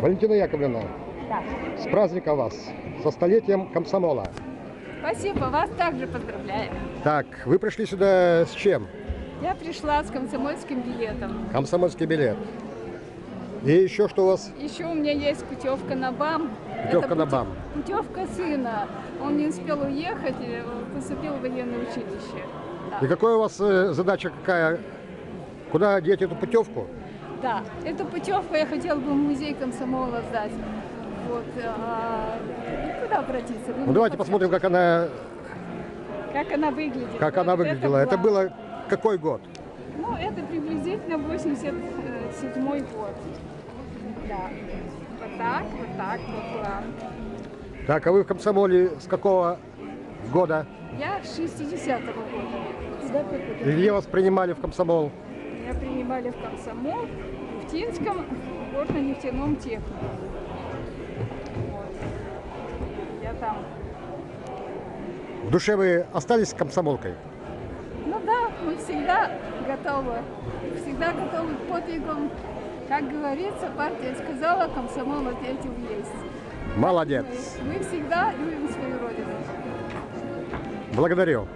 Валентина Яковлевна, Да. с праздником вас, со столетием комсомола. Спасибо, вас также поздравляю. Так, вы пришли сюда с чем? Я пришла с комсомольским билетом. Комсомольский билет. И еще что у вас? Еще у меня есть путевка на БАМ. Путевка на БАМ. Путевка сына. Он не успел уехать, поступил в военное училище. Да. И какая у вас задача какая? Куда деть эту путевку? Да, эту путевку я хотела бы в музей комсомола сдать. Вот. Куда обратиться? Ну давайте посмотрим, как она выглядит. Как вот она выглядела. Это было. было какой год? Ну, это приблизительно 87-й год. Да. Вот так, вот план. Так, а вы в комсомоле с какого года? Я с 60-го года. И где вас принимали в комсомол? Меня принимали в комсомол в Тинском горно-нефтяном техникуме. Вот. Я там. В душе вы остались комсомолкой? Ну да, мы всегда готовы к подвигам. Как говорится, партия сказала, комсомол ответил есть. Молодец. Мы всегда любим свою родину. Благодарю.